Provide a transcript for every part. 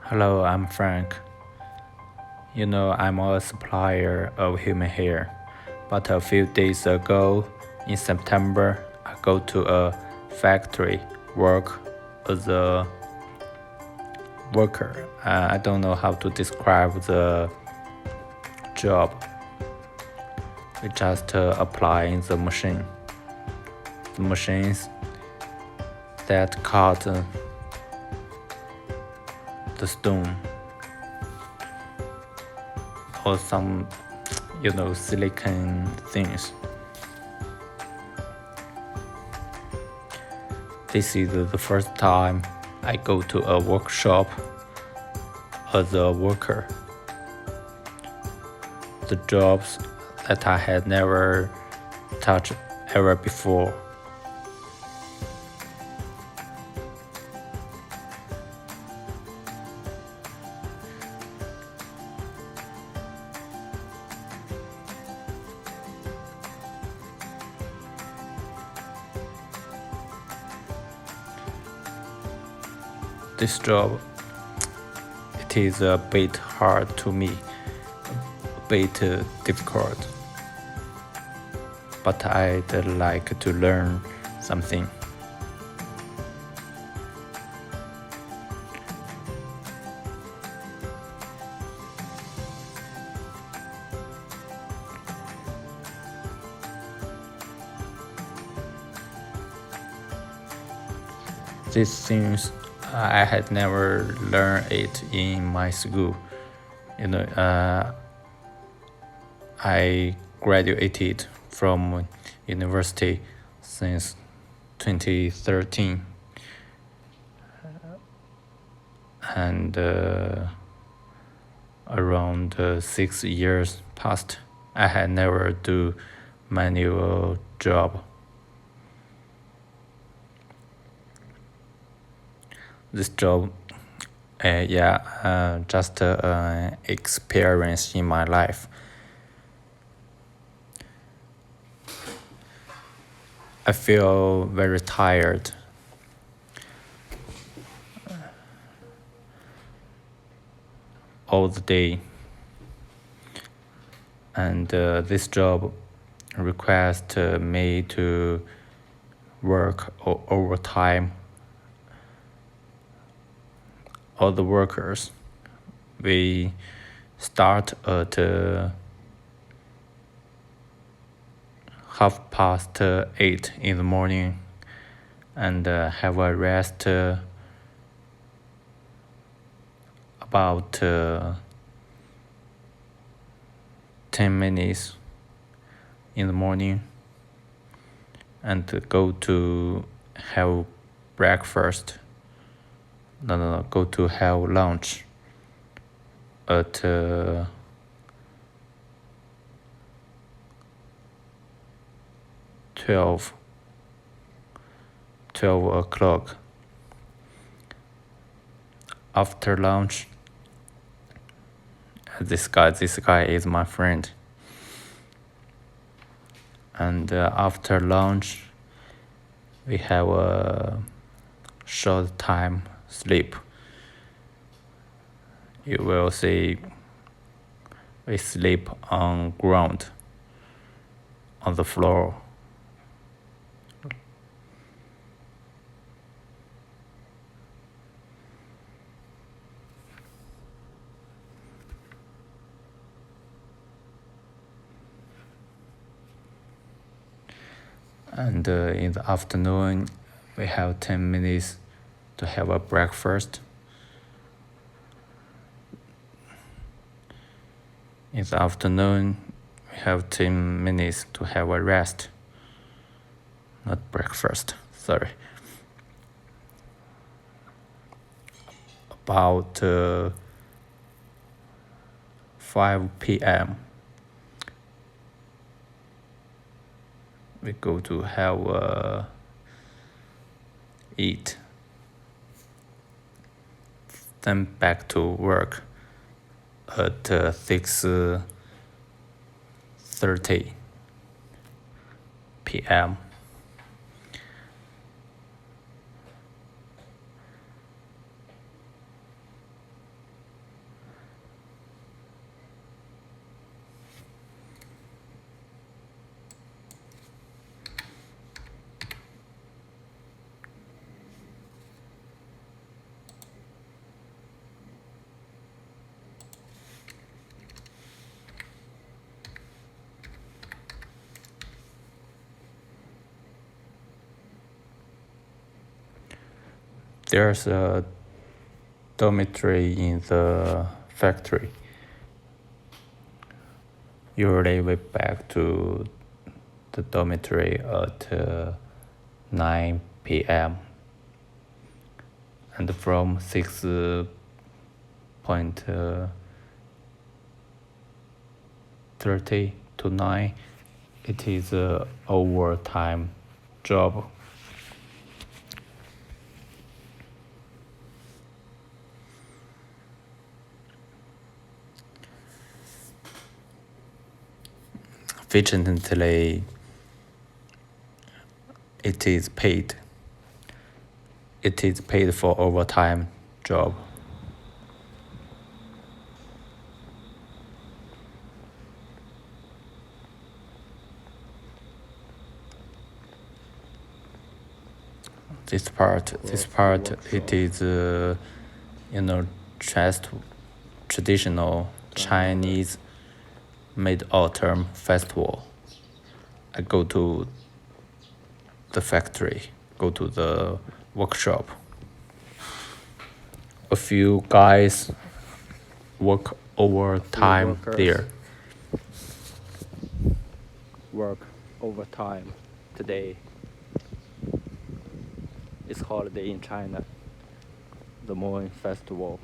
Hello, I'm Frank. I'm a supplier of human hair, but a few days ago, in September, I go to a factory work as a worker. I don't know how to describe the job. We just apply in the machine. The machines that cut the stone or some silicon things. This is the first time I go to a workshop as a worker. The jobs that I had never touched ever before. This job, it is a bit hard to me, a bit difficult, but I'd like to learn something. These things I had never learned it in my school. I graduated from university since 2013, and around 6 years passed. I had never do manual job. This job, just experience in my life. I feel very tired. All the day. And this job requires me to work overtime. All the workers, we start at 8:30 in the morning and have a rest about 10 minutes in the morning and go to have breakfast. No, go to have lunch at 12 o'clock. After lunch, this guy is my friend. And after lunch, we have a short time sleep. You will see we sleep on ground, on the floor. And in the afternoon, we have 10 minutes to have a breakfast. In the afternoon, we have 10 minutes to have a rest. Not breakfast, sorry. About 5 p.m. we go to have eat. Then back to work at 6:30 p.m. There's a dormitory in the factory. Usually we back to the dormitory at 9 p.m. and from 6:30 to 9 it is a overtime job. Fortunately, it is paid. It is paid for overtime job. This part, it is, just traditional Chinese Mid-Autumn Festival. I go to the factory, go to the workshop. A few guys work overtime there. Work overtime today. It's holiday in China, the Moon Festival.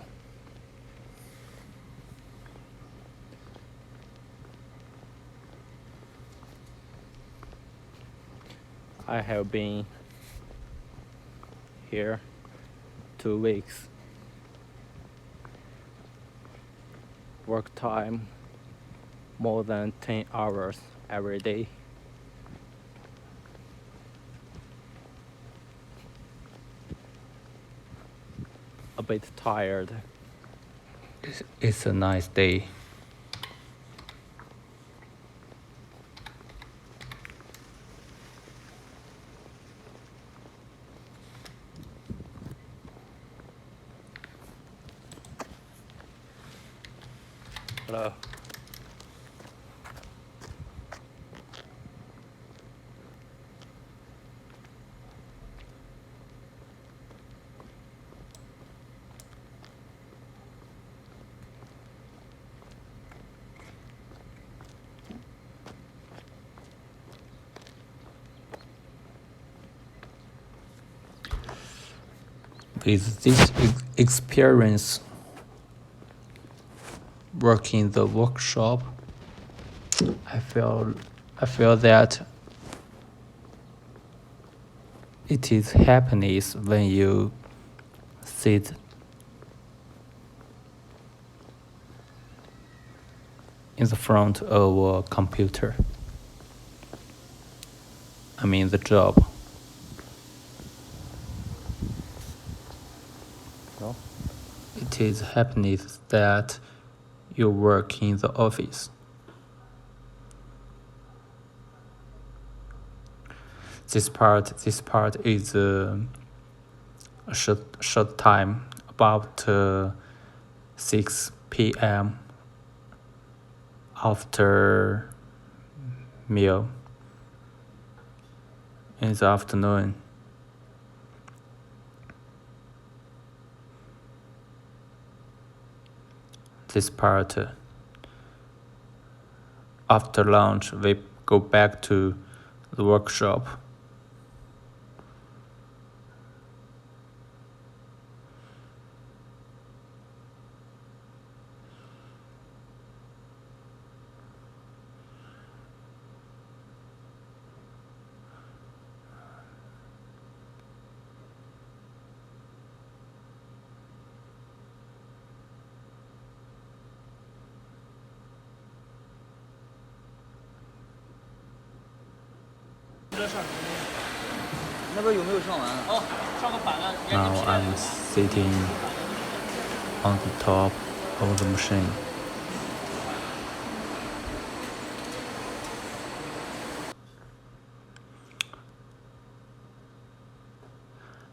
I have been here 2 weeks. Work time more than 10 hours every day. A bit tired. It's a nice day. Hello. With this experience working in the workshop, I feel that it is happiness when you sit in the front of a computer. I mean the job. No? It is happiness that you work in the office. This part is a short time, about 6 p.m. after meal in the afternoon. This part, after lunch, we go back to the workshop. Now I'm sitting on the top of the machine.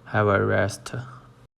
Have a rest.